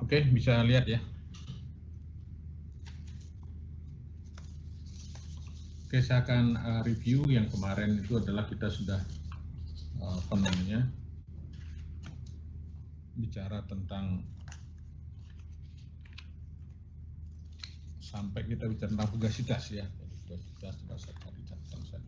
Oke, bisa lihat ya. Oke, saya akan review yang kemarin itu adalah kita sudah bicara tentang sampai kita bicara tentang fugasitas ya. Fugasitas dasar dari catatan saya.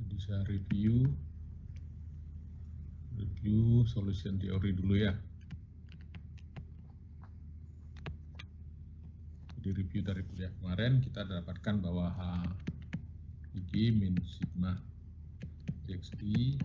Jadi saya review solution teori dulu ya. Di review dari kuliah kemarin kita dapatkan bahwa H min sigma XI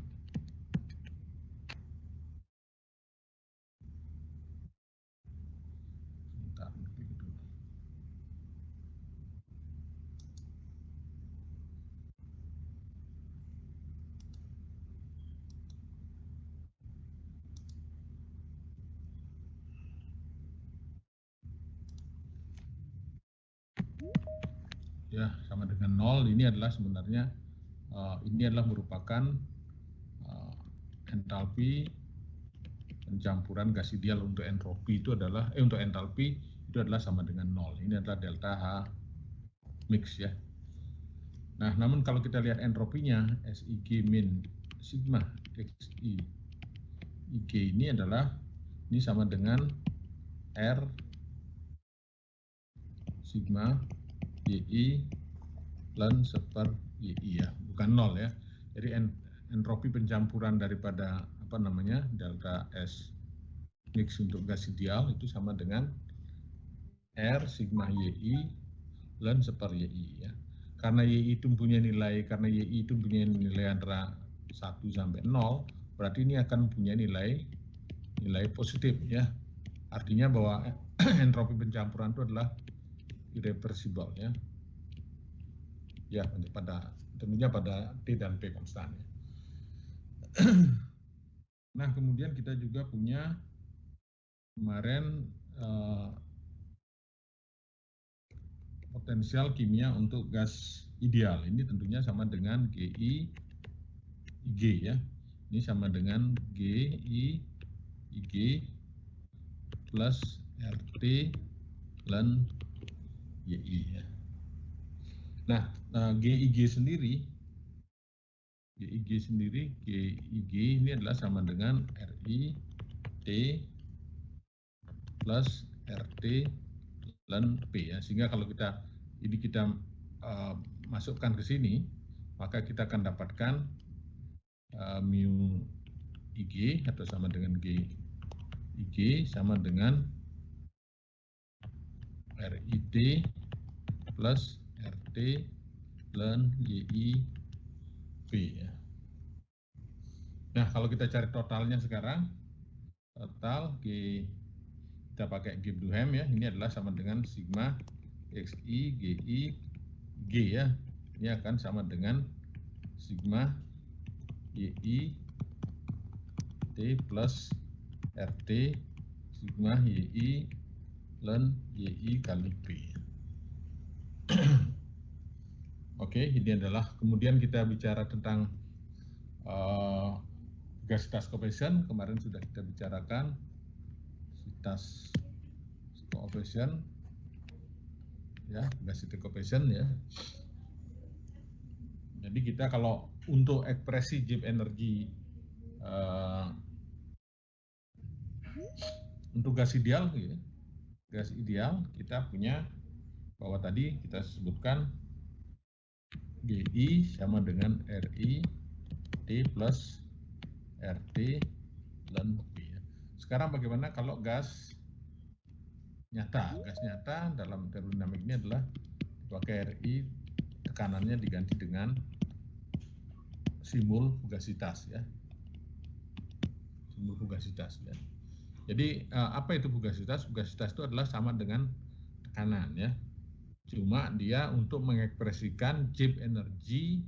ya sama dengan 0. Ini adalah sebenarnya ini adalah merupakan entalpi pencampuran gas ideal. Untuk entropi itu adalah untuk entalpi itu adalah sama dengan 0. Ini adalah delta H mix ya. Nah, namun kalau kita lihat entropinya SIG min sigma XI IG ini sama dengan R sigma YI ln seper YI ya, bukan 0 ya. Jadi entropi pencampuran daripada delta S mix untuk gas ideal itu sama dengan R sigma YI ln seper YI ya. Karena YI itu punya nilai antara 1 sampai 0, berarti ini akan punya nilai positif ya. Artinya bahwa entropi pencampuran itu adalah irreversible ya. Ya, tentunya pada T dan P konstan ya. Nah, kemudian kita juga punya kemarin potensial kimia untuk gas ideal. Ini tentunya sama dengan GI IG ya. Ini sama dengan GI IG plus RT ln YI ya. Nah, GIG sendiri GIG ini adalah sama dengan RI T plus RT ln P ya. Sehingga kalau kita masukkan ke sini, maka kita akan dapatkan mu IG atau sama dengan G IG sama dengan RIT plus RT ln YI P ya. Nah, kalau kita cari totalnya sekarang, total G kita pakai Gibbs-Duhem ya, ini adalah sama dengan sigma XI GI G ya. Ini akan sama dengan sigma YI T plus RT sigma YI ln YI kali P. Oke, ini adalah kemudian kita bicara tentang gas coefficient. Kemarin sudah kita bicarakan gas coefficient ya, gas coefficient ya. Jadi kita kalau untuk ekspresi Gibbs energi untuk gas ideal ya, kita punya bahwa tadi kita sebutkan GI sama dengan RI T plus RT ln P. Sekarang bagaimana kalau gas nyata? Gas nyata dalam termodinamik ini adalah pakai RI, tekanannya diganti dengan simbol fugasitas ya. Simbol fugasitas ya. Jadi apa itu fugasitas? Fugasitas itu adalah sama dengan tekanan ya. Cuma dia untuk mengekspresikan Gibbs energi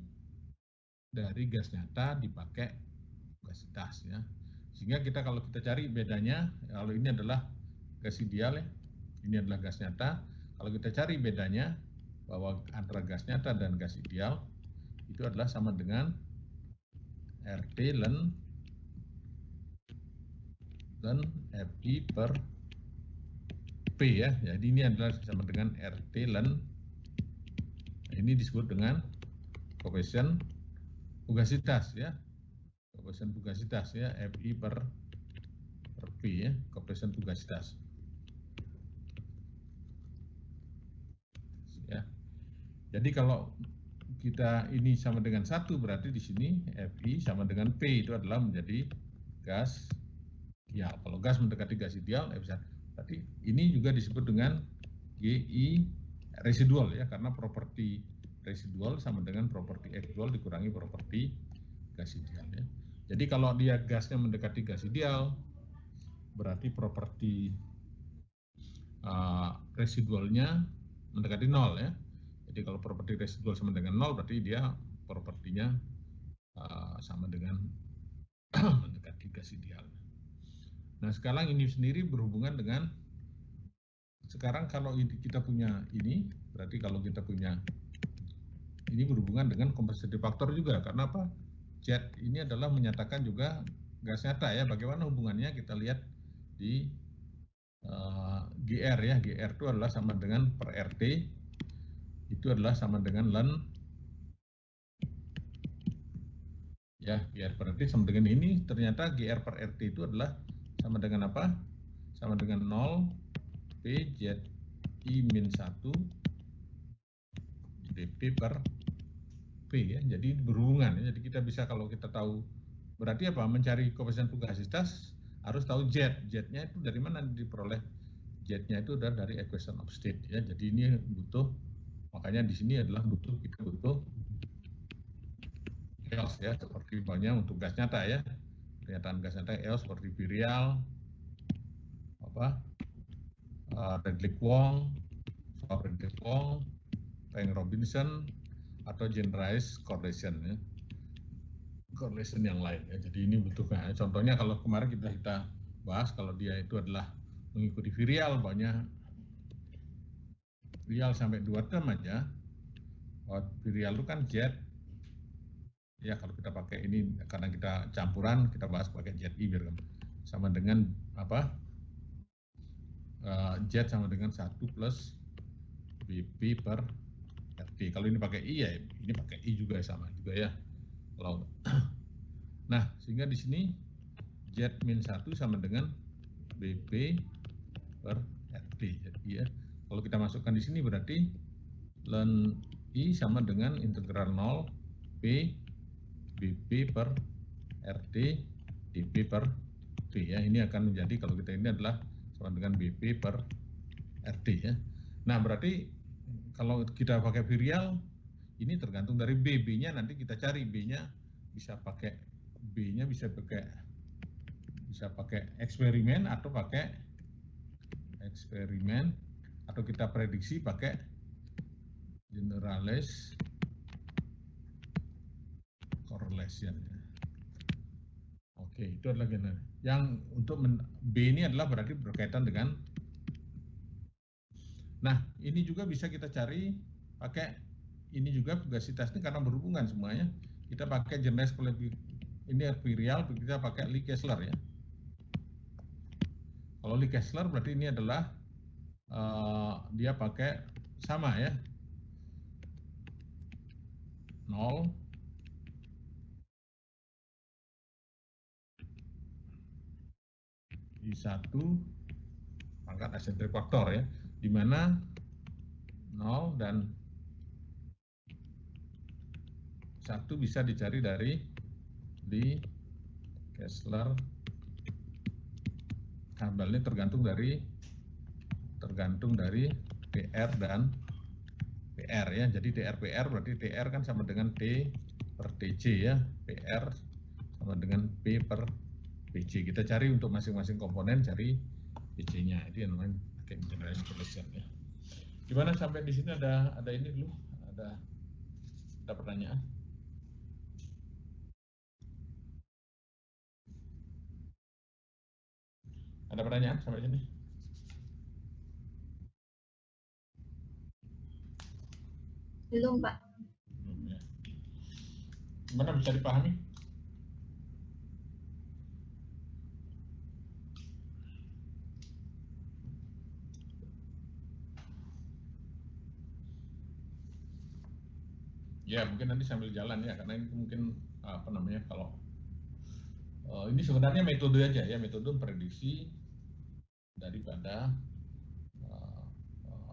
dari gas nyata dipakai fugasitas ya. Sehingga kita kalau kita cari bedanya, kalau ini adalah gas ideal ya, ini adalah gas nyata. Kalau kita cari bedanya bahwa antara gas nyata dan gas ideal itu adalah sama dengan RT ln FI per P ya. Jadi ini adalah sama dengan RT ln, ini disebut dengan koefisien fugasitas ya. Koefisien fugasitas ya, FI per P ya, koefisien fugasitas. Ya. Jadi kalau kita ini sama dengan 1 berarti di sini FI sama dengan P itu adalah menjadi gas ideal. Kalau gas mendekati gas ideal, berarti ini juga disebut dengan GI residual ya, karena properti residual sama dengan properti actual dikurangi properti gas ideal ya. Jadi kalau dia gasnya mendekati gas ideal, berarti properti residualnya mendekati 0 ya. Jadi kalau properti residual sama dengan 0 berarti dia propertinya sama dengan mendekati gas ideal. Nah sekarang ini sendiri berhubungan dengan, sekarang kalau kita punya ini, berarti kalau kita punya ini berhubungan dengan compensating factor juga. Karena apa? Z ini adalah menyatakan juga gas nyata ya. Bagaimana hubungannya kita lihat di GR ya. GR itu adalah sama dengan per RT, itu adalah sama dengan ln ya, GR per RT sama dengan ini. Ternyata GR per RT itu adalah sama dengan apa? Sama dengan 0 PZI min 1 dP per P ya. Jadi berhubungan ya. Jadi kita bisa, kalau kita tahu berarti apa, mencari koefisien fugasitas harus tahu Z. Z-nya itu dari mana diperoleh? Z-nya itu dari equation of state ya. Jadi ini butuh, makanya di sini adalah kita butuh EOS ya, seperti banyak untuk gas nyata ya. Pernyataan gas nyata EOS seperti Virial, Redlich-Kwong, Redlich-Kwong, Peng-Robinson, atau generalized correlation ya. Correlation yang lain ya. Jadi ini butuhnya. Contohnya kalau kemarin kita bahas, kalau dia itu adalah mengikuti Virial, banyak Virial sampai 2 term aja. Virial itu kan Z ya, kalau kita pakai ini karena kita campuran, kita bahas pakai ZI biar sama dengan apa, Z sama dengan 1 plus BP per RT. Kalau ini pakai I ya ini pakai I juga sama juga ya. Kalau nah sehingga di sini Z min 1 sama dengan BP per RT. Jadi ya kalau kita masukkan di sini berarti ln I sama dengan integral 0 P BP per RT dP per P ya. Ini akan menjadi, kalau kita ini adalah sama dengan BP per RT ya. Nah berarti kalau kita pakai Virial ini tergantung dari B. B-nya nanti kita cari, B-nya bisa pakai, B-nya bisa pakai eksperimen atau pakai eksperimen, atau kita prediksi pakai generalized correlation. Oke, itu adalah general. Yang untuk B ini adalah berarti berkaitan dengan, nah ini juga bisa kita cari pakai ini juga fugasitas ini karena berhubungan semuanya. Kita pakai generalized ini Virial, kita pakai Lee Kessler ya. Kalau Lee Kessler berarti ini adalah dia pakai sama ya, 0 I1 pangkat asentrik faktor ya, di mana 0 dan 1 bisa dicari dari Lee Kessler. Tabelnya tergantung dari PR dan TR ya. Jadi TR/PR berarti TR kan sama dengan T per TC ya. PR sama dengan P per PC. Kita cari untuk masing-masing komponen, cari PC-nya. Itu yang namanya pakai generalized collision ya. Gimana sampai di sini ada ini dulu? Ada pertanyaan? Ada pertanyaan sampai sini? Belum, Pak. Belum ya. Gimana, bisa dipahami? Ya mungkin nanti sambil jalan ya, karena ini mungkin apa namanya, kalau ini sebenarnya metode aja ya, metode prediksi daripada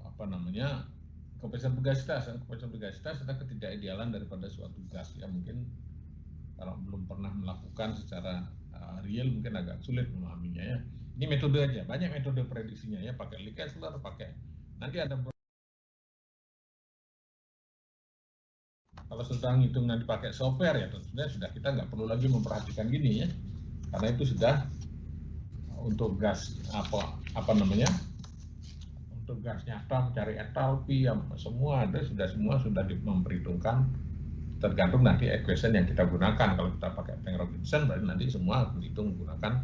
apa namanya, koefisien bergasitas serta ketidakidealan daripada suatu gas ya. Mungkin kalau belum pernah melakukan secara real mungkin agak sulit memahaminya ya. Ini metode aja, banyak metode prediksinya ya, pakai Lee Kessler, pakai nanti ada. Kalau sudah ngitung nanti pakai software ya tentunya sudah kita nggak perlu lagi memperhatikan gini ya, karena itu sudah untuk gas apa namanya, untuk gas nyata mencari entalpi yang semua ada, sudah memperhitungkan, tergantung nanti equation yang kita gunakan. Kalau kita pakai Peng-Robinson berarti nanti semua dihitung menggunakan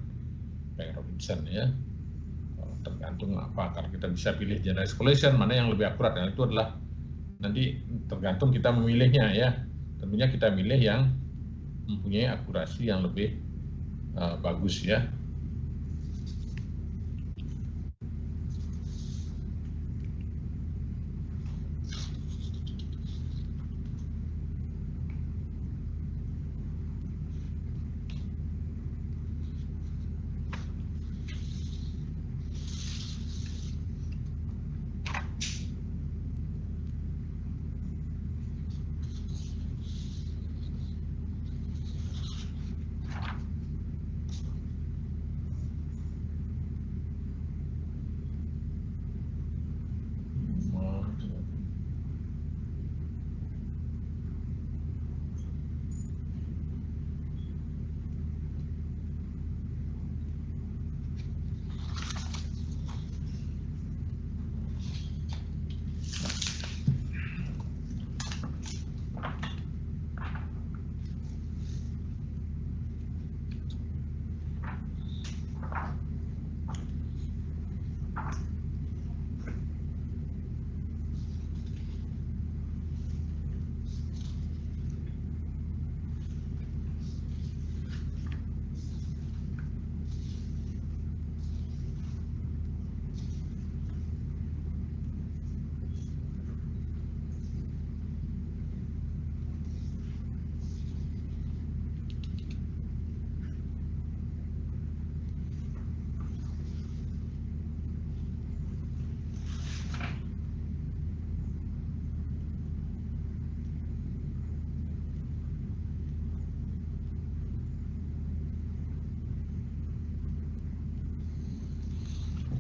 Peng-Robinson ya. Tergantung apa, kalau kita bisa pilih generalized collision mana yang lebih akurat, dan itu adalah nanti tergantung kita memilihnya ya. Tentunya kita milih yang mempunyai akurasi yang lebih bagus ya.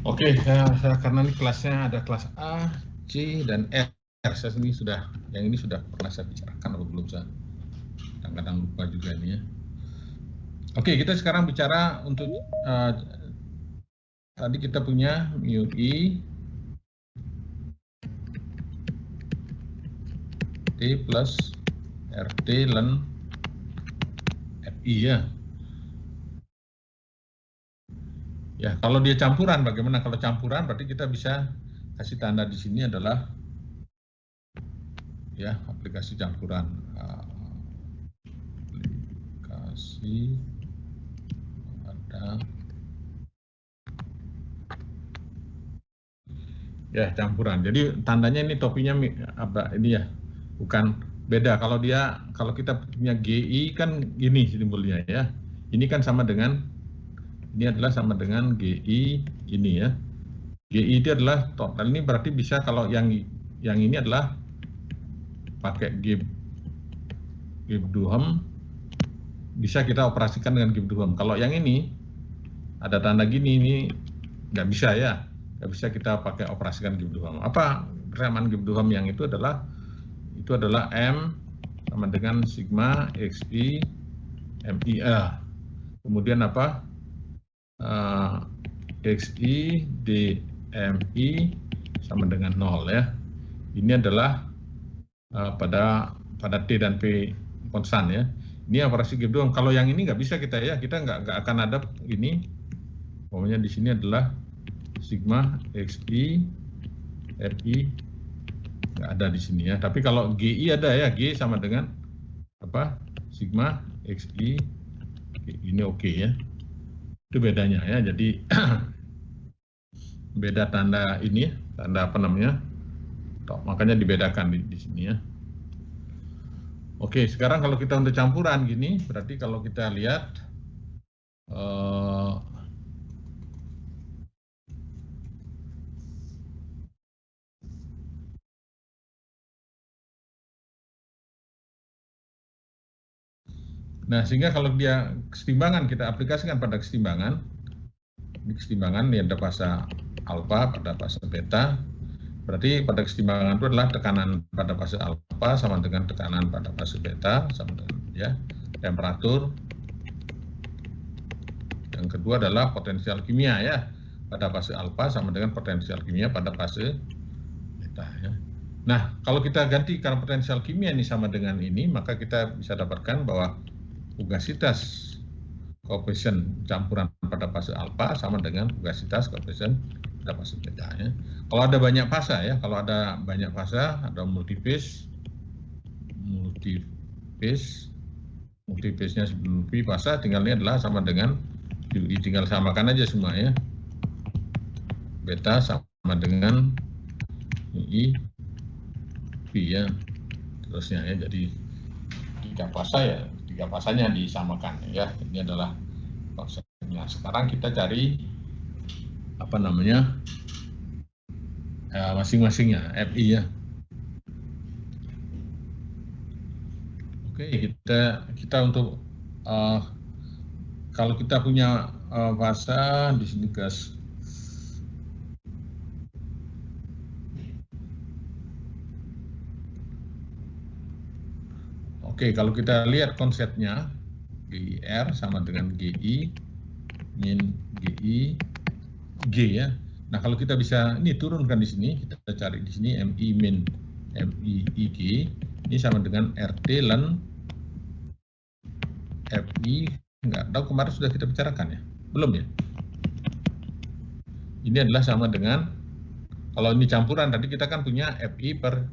Oke, karena ini kelasnya ada kelas A, C, dan R. Saya sendiri yang ini sudah pernah saya bicarakan atau belum, saya kadang-kadang lupa juga ini ya. Oke, kita sekarang bicara untuk tadi kita punya mu I T plus RT ln FI ya. Ya, kalau dia campuran bagaimana? Kalau campuran berarti kita bisa kasih tanda di sini adalah ya aplikasi campuran. Aplikasi ada ya campuran. Jadi tandanya ini topinya apa ini ya? Bukan beda. Kalau kita punya GI kan gini simbolnya ya. Ini kan sama dengan adalah sama dengan GI ini ya. GI itu adalah total. Ini berarti bisa kalau yang ini adalah pakai Gibbs Duhem, bisa kita operasikan dengan Gibbs Duhem. Kalau yang ini ada tanda gini, ini nggak bisa ya, nggak bisa kita pakai operasikan Gibbs Duhem. Apa persamaan Gibbs Duhem yang itu adalah itu adalah M sama dengan sigma XI MIA. Kemudian apa? XI DMI sama dengan 0 ya. Ini adalah pada T dan P konstan ya. Ini operasi Gibbs doang. Kalau yang ini nggak bisa kita ya, kita nggak akan ada ini. Pokoknya di sini adalah sigma XI FI nggak ada di sini ya. Tapi kalau GI ada ya, G sama dengan apa? Sigma XI. Ini oke ya. Itu bedanya ya. Jadi beda tanda ini, tanda apa namanya? Makanya dibedakan di sini ya. Oke, sekarang kalau kita untuk campuran gini, berarti kalau kita lihat nah, sehingga kalau dia kesetimbangan, kita aplikasikan pada kesetimbangan. Ini kesetimbangan, ini ada fase alfa pada fase beta. Berarti pada kesetimbangan itu adalah tekanan pada fase alfa sama dengan tekanan pada fase beta sama dengan ya temperatur. Yang kedua adalah potensial kimia ya pada fase alfa sama dengan potensial kimia pada fase beta ya. Nah, kalau kita ganti karena potensial kimia ini sama dengan ini, maka kita bisa dapatkan bahwa fugasitas koefisien campuran pada fase alfa sama dengan fugasitas koefisien pada fase beta ya. Kalau ada banyak fase ya, kalau ada banyak fase, ada multiphase nya sebelum fase, tinggal ini adalah sama dengan tinggal samakan aja semua ya. Beta sama dengan I ya, terusnya ya. Jadi tiga fasanya disamakan ya. Ini adalah konsepnya. Sekarang kita cari apa namanya masing-masingnya FI ya. Oke, kita untuk kalau kita punya fase di sini gas. Oke, kalau kita lihat konsepnya, GIR sama dengan GI min GI G ya. Nah, kalau kita bisa ini turunkan di sini, kita cari di sini MI min MI IG ini sama dengan RT ln FI. Enggak tahu kemarin sudah kita bicarakan ya? Belum ya? Ini adalah sama dengan kalau ini campuran tadi kita kan punya FI per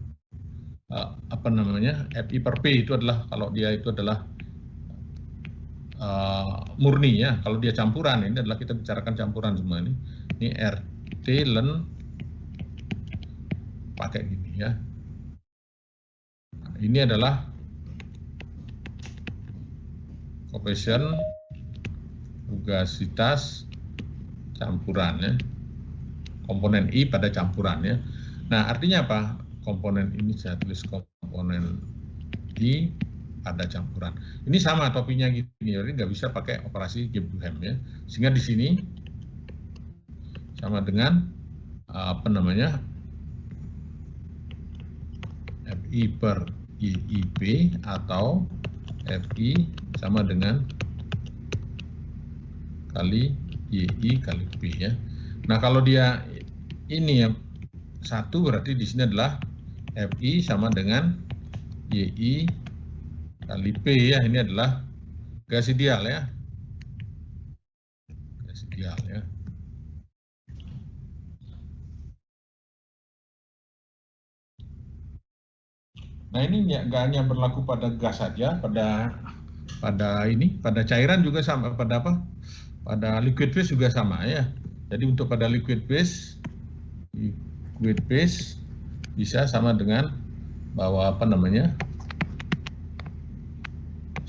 apa namanya FI per P itu adalah kalau dia itu adalah murni ya. Kalau dia campuran ini adalah kita bicarakan campuran semua ini. Ini RT ln pakai gini ya. Nah, ini adalah koefisien fugasitas campuran ya. Komponen I pada campuran ya. Nah, artinya apa? Komponen ini saya tulis komponen I pada campuran. Ini sama topinya gini, jadi nggak bisa pakai operasi Gibbs-Duhem ya. Sehingga di sini sama dengan apa namanya FI per IIP atau FI sama dengan kali YI kali P ya. Nah, kalau dia ini ya satu berarti di sini adalah FI sama dengan YI kali P ya. Ini adalah gas ideal ya. Gas ideal ya. Nah, ini nggak hanya berlaku pada gas saja, pada cairan juga sama, pada apa? Pada liquid phase juga sama ya. Jadi untuk pada liquid phase bisa sama dengan bahwa apa namanya?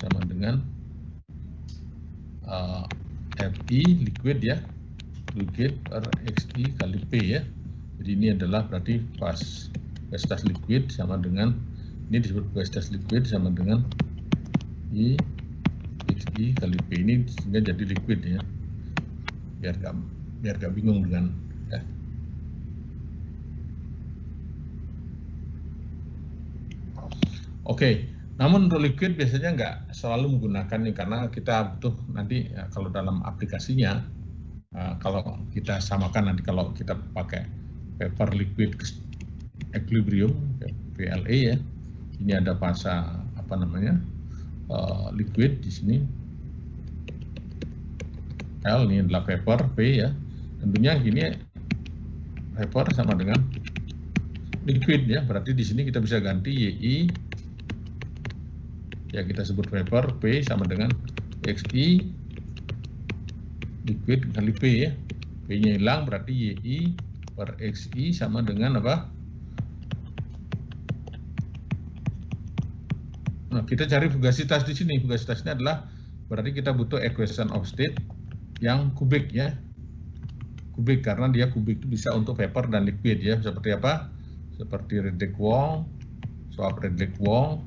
Sama dengan FI liquid ya. Liquid per XI kali P ya. Jadi ini adalah berarti fugasitas liquid sama dengan ini disebut fugasitas liquid sama dengan I XI kali P ini sehingga jadi liquid ya. Biar gak bingung dengan ya. Oke, namun untuk liquid biasanya nggak selalu menggunakan ini karena kita butuh nanti ya, kalau dalam aplikasinya, kalau kita samakan nanti kalau kita pakai paper liquid equilibrium PLE ya, ini ada fasa apa namanya liquid di sini, L ini adalah vapor, P ya, tentunya gini vapor sama dengan liquid ya, berarti di sini kita bisa ganti YI ya, kita sebut vapor, P sama dengan XI liquid kali P ya, P nya hilang berarti YI per XI sama dengan apa? Nah, kita cari fugasitas di sini. Fugasitasnya adalah berarti kita butuh equation of state yang kubik ya. Kubik karena dia kubik itu bisa untuk vapor dan liquid ya. Seperti apa? Seperti Reddick-Wong, Swap Reddick-Wong,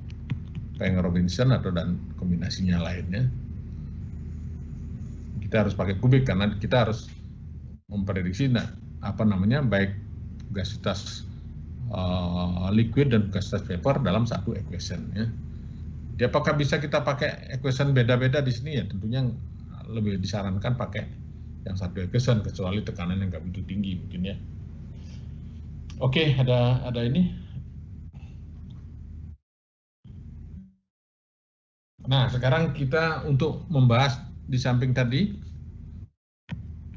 Peng-Robinson atau dan kombinasinya lainnya. Kita harus pakai kubik karena kita harus memprediksi baik fugasitas liquid dan fugasitas vapor dalam satu equation ya. Jadi apakah bisa kita pakai equation beda-beda di sini ya? Tentunya lebih disarankan pakai yang satu equation kecuali tekanan yang nggak begitu tinggi mungkin ya. Oke, ada ini. Nah, sekarang kita untuk membahas di samping tadi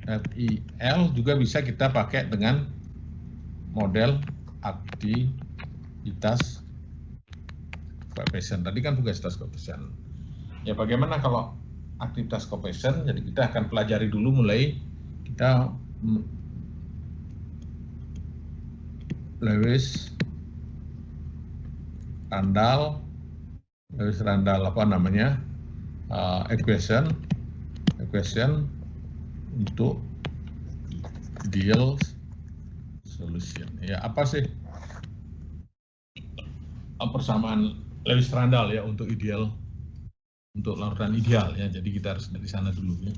FIL juga bisa kita pakai dengan model aktivitas koefisien. Tadi kan fugasitas koefisien. Ya bagaimana kalau aktivitas koefisien? Jadi kita akan pelajari dulu mulai kita Lewis Randall apa namanya equation untuk ideal solution. Ya apa sih persamaan Lewis Randall ya untuk ideal, untuk larutan ideal ya. Jadi kita harus dari sana dulu ya.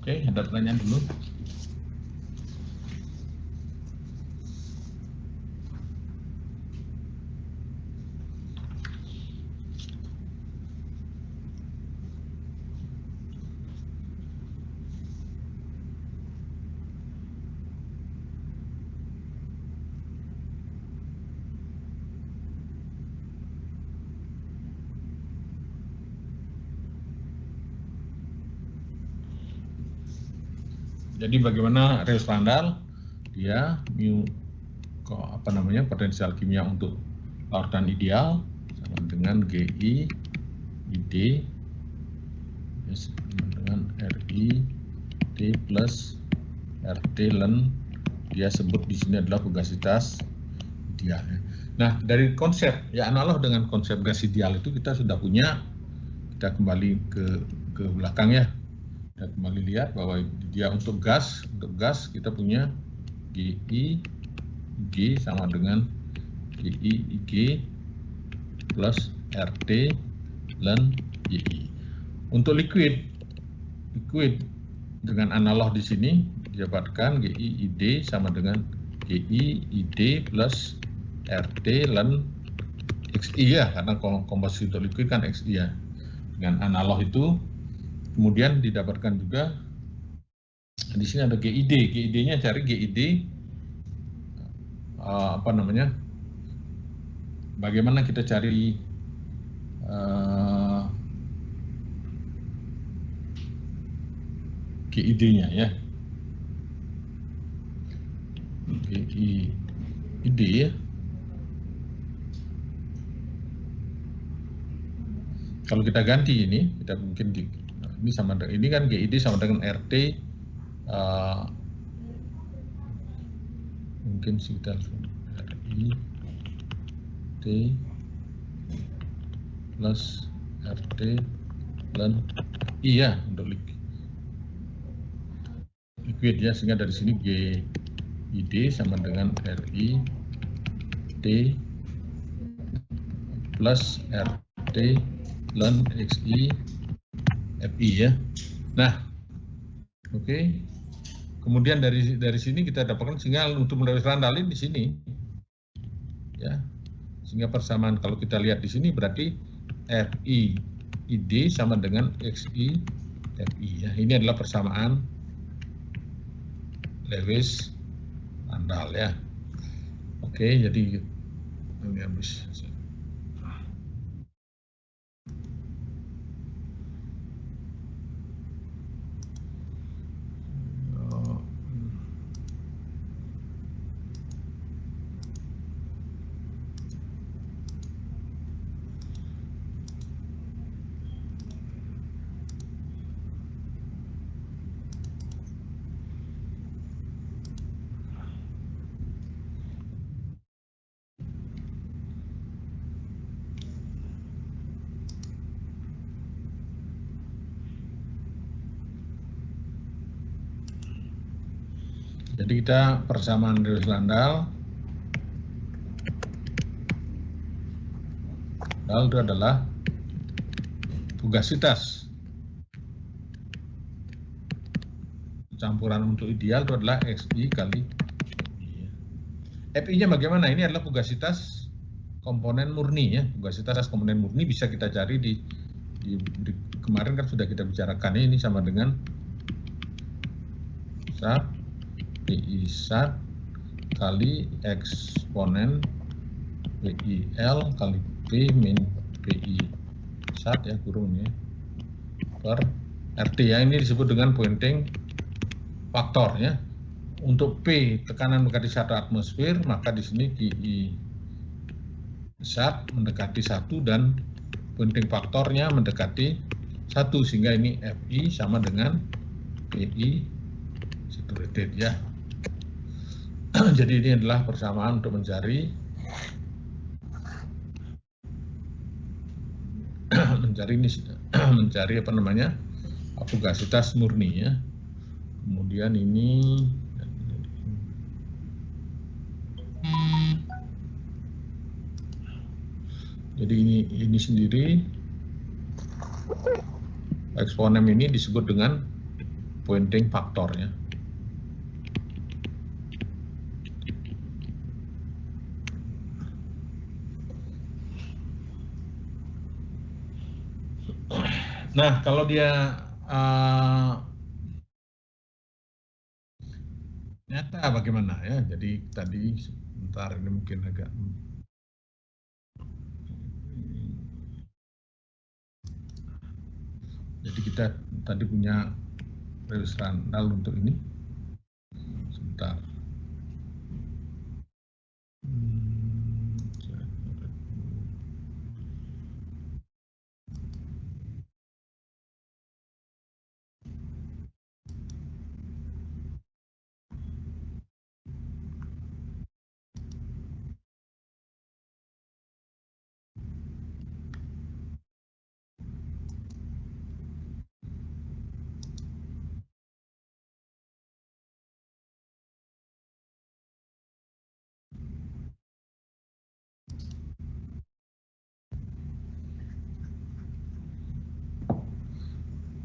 Oke, ada pertanyaan dulu. Jadi bagaimana Lewis Randall? Dia potensial kimia untuk larutan ideal sama dengan GI ID sama dengan RI T plus RT ln, dia sebut di sini adalah fugasitas ideal. Nah, dari konsep ya analog dengan konsep gas ideal itu kita sudah punya. Kita kembali ke belakang ya. Kita kembali lihat bahwa dia untuk gas kita punya GI IG sama dengan GI IG plus RT ln YI. Untuk liquid dengan analog di sini didapatkan GI ID sama dengan GI ID plus RT ln XI ya, karena komposisi untuk liquid kan XI ya. Dengan analog itu kemudian didapatkan juga di sini ada GID. GID-nya cari GID bagaimana kita cari GID-nya ya. GID ya. Kalau kita ganti ini, kita mungkin ini sama dengan ini kan GID sama dengan RT mungkin sekitar RI T plus RT ln I ya untuk liquid ya, sehingga dari sini GID sama dengan RI T plus RT ln XI FI ya. Nah, oke. Kemudian dari sini kita dapatkan sehingga untuk Lewis Randall di sini ya. Sehingga persamaan kalau kita lihat di sini berarti FI ID sama dengan XI FI ya. Ini adalah persamaan Lewis Randall ya. Oke, jadi ini habis. Jadi kita persamaan Lewis Randall itu adalah fugasitas campuran untuk ideal itu adalah XI kali FI. FI-nya bagaimana? Ini adalah fugasitas komponen murni ya. Fugasitas komponen murni bisa kita cari di kemarin kan sudah kita bicarakan ini sama dengan SAT PI SAT kali eksponen PIL kali P min PI SAT ya kurungnya per RT ya. Ini disebut dengan pointing faktor ya. Untuk P tekanan mendekati 1 atmosfer, maka di sini QI SAT mendekati 1 dan pointing faktornya mendekati 1 sehingga ini FI sama dengan PI saturated ya. Jadi ini adalah persamaan untuk mencari apa namanya fugasitas murni ya. Kemudian ini jadi ini sendiri eksponen ini disebut dengan pointing faktor ya. Nah, kalau dia nyata bagaimana ya? Jadi tadi sebentar ini mungkin agak jadi kita tadi punya Lewis Randall untuk ini sebentar.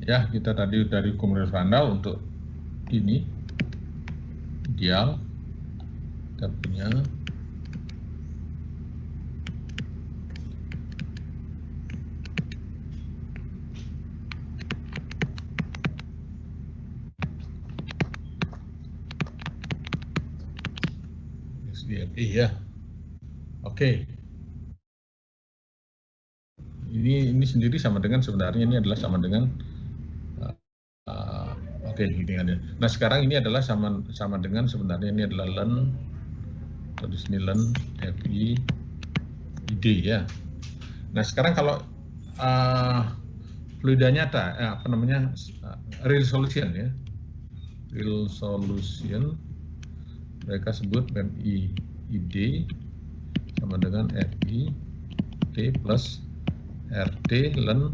Ya, kita tadi dari Lewis Randall untuk ini ideal kita punya SDFI ya. Oke. Ini sendiri sama dengan sebenarnya ini adalah sama dengan oke, ini ada. Nah, sekarang ini adalah sama dengan sebenarnya ini adalah ln atau di sini ln FI ID ya. Nah, sekarang kalau fluida nyata apa namanya real solution ya. Real solution mereka sebut MI ID sama dengan FI T plus RT len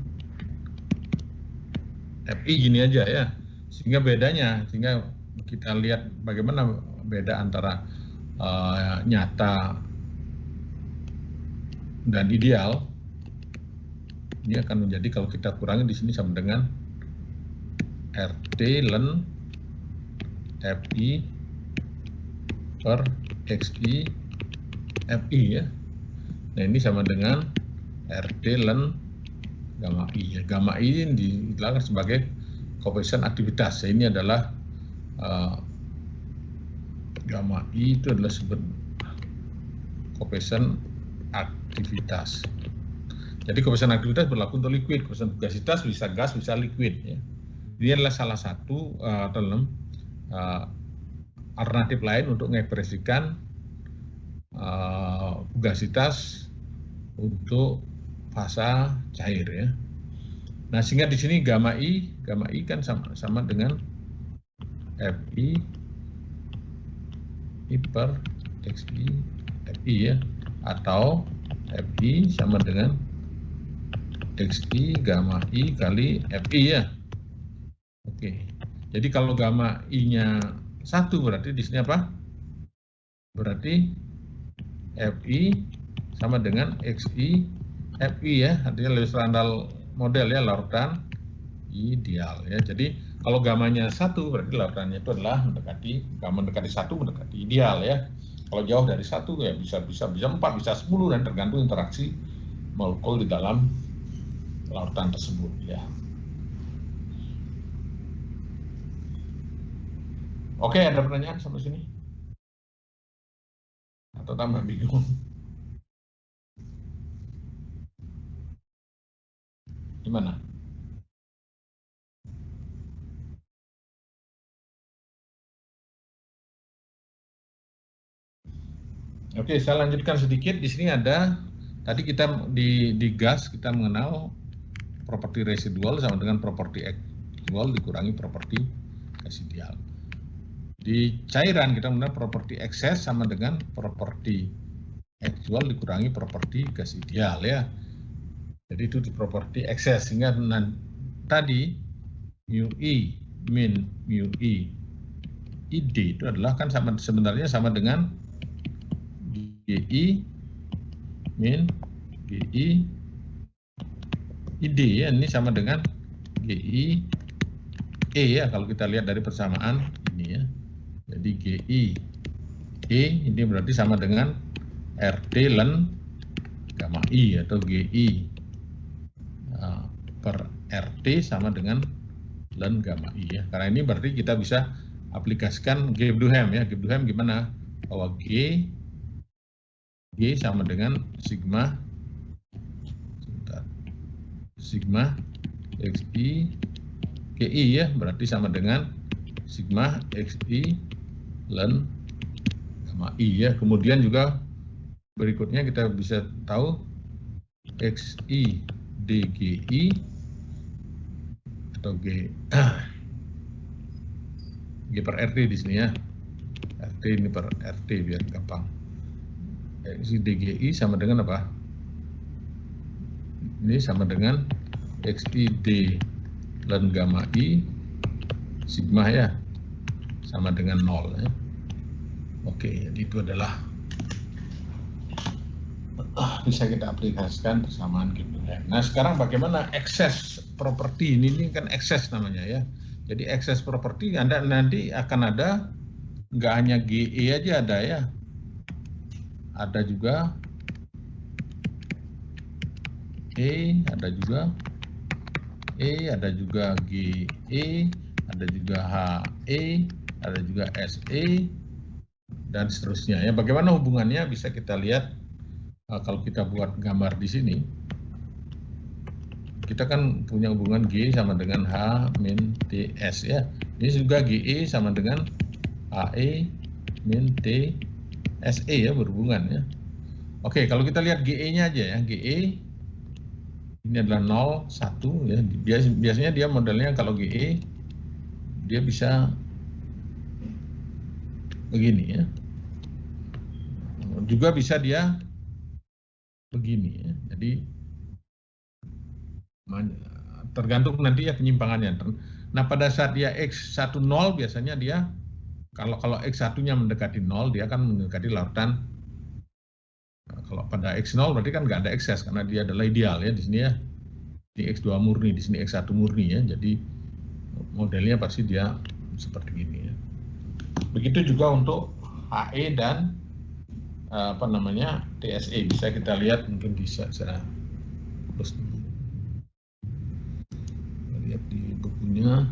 FI gini aja ya, sehingga bedanya, sehingga kita lihat bagaimana beda antara nyata dan ideal. Ini akan menjadi, kalau kita kurangi di sini sama dengan RT len FI per XI FI ya. Nah ini sama dengan RT len gamma I ya. Gamma I dijelaskan sebagai koefisien aktivitas. Ini adalah gamma I itu adalah koefisien aktivitas. Jadi koefisien aktivitas berlaku untuk liquid, koefisien fugasitas bisa gas, bisa liquid ya. Ini adalah salah satu alternatif lain untuk mengekspresikan fugasitas untuk fasa cair ya. Nah, sehingga di sini gamma I kan sama dengan FI per XI FI ya, atau FI sama dengan XI gamma I kali FI ya. Oke. Jadi kalau gamma I-nya 1 berarti di sini apa? Berarti FI sama dengan XI FI ya, artinya Lewis Randall model ya, larutan ideal ya. Jadi kalau gamanya 1 berarti larutannya itu adalah mendekati 1 mendekati ideal ya. Kalau jauh dari 1 ya bisa 4, bisa 10 dan tergantung interaksi molekul di dalam larutan tersebut ya. Oke, ada pertanyaan sampai sini? Atau tambah bingung? Gimana? Oke, saya lanjutkan sedikit. Di sini ada, tadi kita di gas kita mengenal properti residual sama dengan properti actual dikurangi properti residual. Di cairan kita mengenal properti excess sama dengan properti actual dikurangi properti gas ideal ya. Jadi itu di properti excess, sehingga tadi mu I min mu I ID itu adalah kan sebenarnya sama dengan GI min GI ID ya, ini sama dengan GI E ya kalau kita lihat dari persamaan ini ya. Jadi GI E ini berarti sama dengan RT len gamma I atau GI per RT sama dengan len gamma I ya. Karena ini berarti kita bisa aplikasikan Gebduhem ya. Gebduhem gimana? Bahwa G sama dengan sigma XI GI ya, berarti sama dengan sigma XI len gamma I ya. Kemudian juga berikutnya kita bisa tahu XI DGI atau G per RT di sini ya. RT ini per RT biar gampang. XI DGI sama dengan apa? Ini sama dengan XI D len gamma I sigma ya, sama dengan 0 ya. Oke, jadi itu adalah bisa kita aplikasikan persamaan Gebduhem. Nah sekarang bagaimana excess property ini kan excess namanya ya. Jadi excess property nanti akan ada, nggak hanya GE aja ada ya, ada juga E, ada juga E, ada juga GE, ada juga HE, ada juga SE, dan seterusnya ya. Bagaimana hubungannya bisa kita lihat kalau kita buat gambar di sini. Kita kan punya hubungan G sama dengan H min TS ya. Ini juga GE sama dengan HE min T SE ya, berhubungan ya. Oke, kalau kita lihat GE-nya aja ya, GE ini adalah 0, 1 ya. Biasanya dia modelnya kalau GE dia bisa begini ya. Juga bisa dia begini ya. Jadi Tergantung nanti ya penyimpangannya. Nah, pada saat dia X10 biasanya dia kalau X1-nya mendekati 0, dia akan mendekati lautan. Nah, kalau pada X0 berarti kan nggak ada ekses karena dia adalah ideal ya di sini ya. Di X2 murni, di sini X1 murni ya. Jadi modelnya pasti dia seperti ini ya. Begitu juga untuk HE dan apa namanya TSE, bisa kita lihat mungkin bisa terus lihat di bukunya.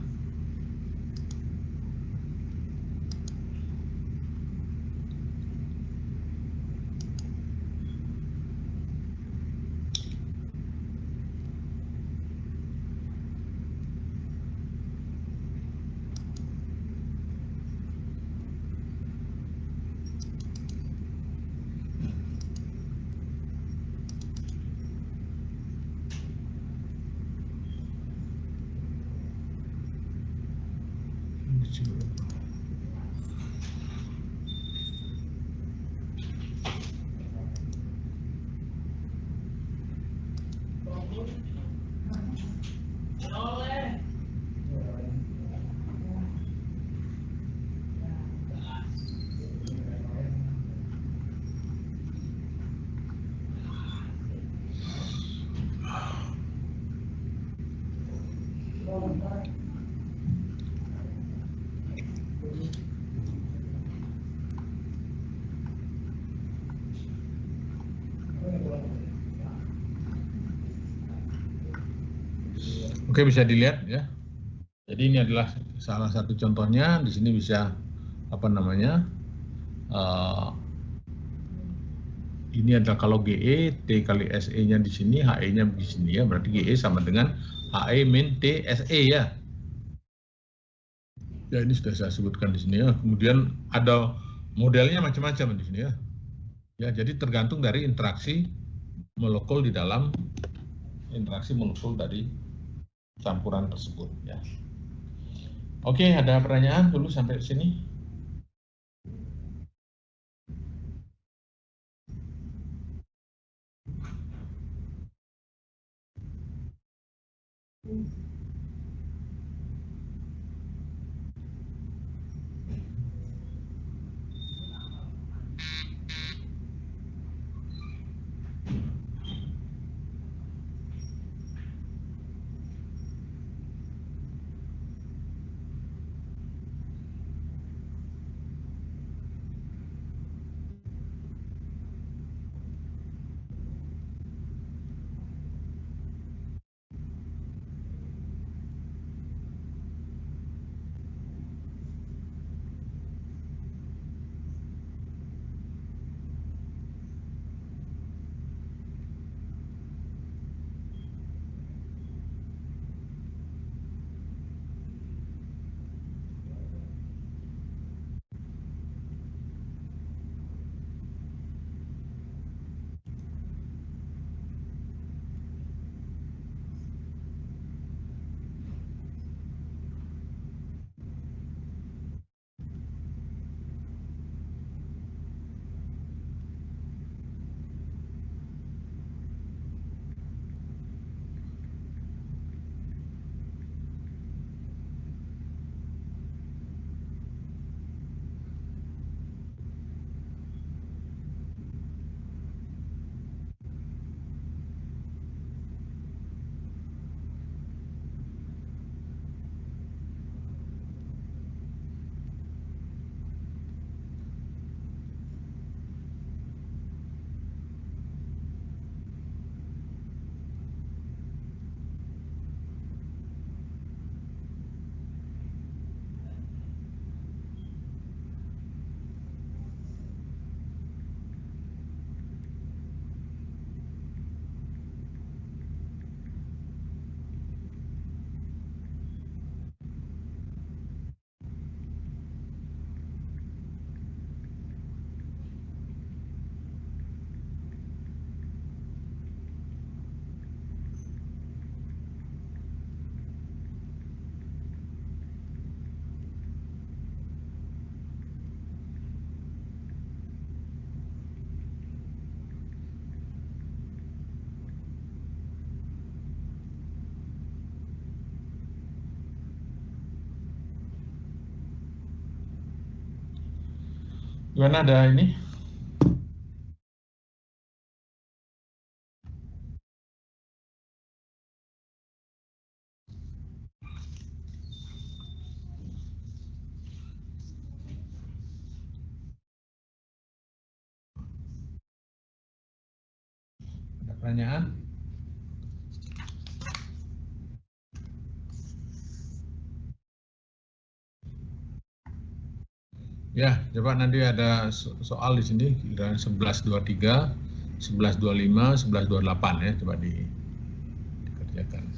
Oke, bisa dilihat ya. Jadi ini adalah salah satu contohnya. Di sini bisa apa namanya? Ini adalah kalau GE, T kali SE-nya di sini, HE-nya di sini ya. Berarti GE sama dengan HE min T SE ya. Ya, ini sudah saya sebutkan di sini ya. Kemudian ada modelnya macam-macam di sini ya. Ya, jadi tergantung dari interaksi molekul di dalam interaksi molekul dari campuran tersebut ya. Oke, ada pertanyaan dulu sampai sini? Gimana, ada ini? Ada pertanyaan? Ya, coba nanti ada soal di sini, kira 11.23, 11.25, 11.28 ya, coba dikerjakan.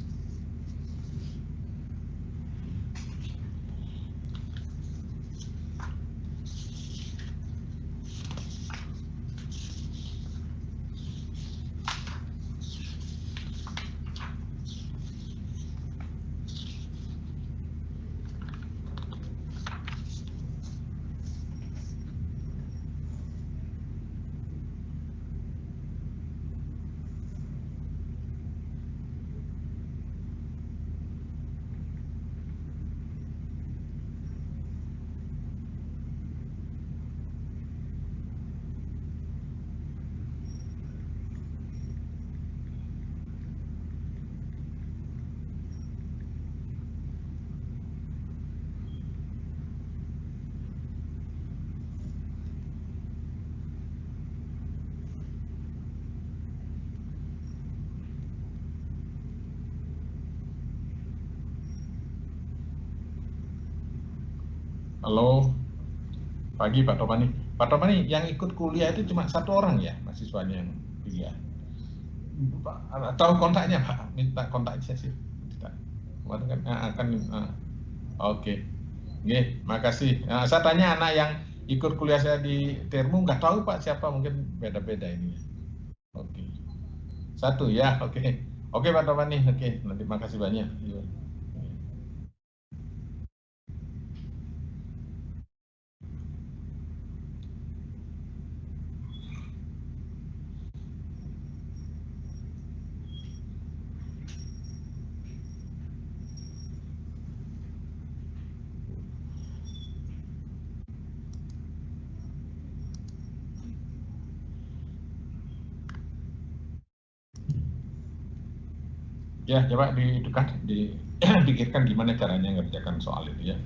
Halo, pagi Pak Topani. Pak Topani, yang ikut kuliah itu cuma 1 orang ya mahasiswanya yang kuliah? Tahu kontaknya Pak? Minta kontaknya sih. Kemarin kan akan oke. Oke, makasih. Nah, saya tanya anak yang ikut kuliah saya di Termu, nggak tahu Pak siapa, mungkin beda-beda ini. Oke. 1 ya, oke. Oke Pak Topani, oke. Nanti makasih banyak. Ya, coba dipikirkan gimana caranya ngerjakan soal itu ya.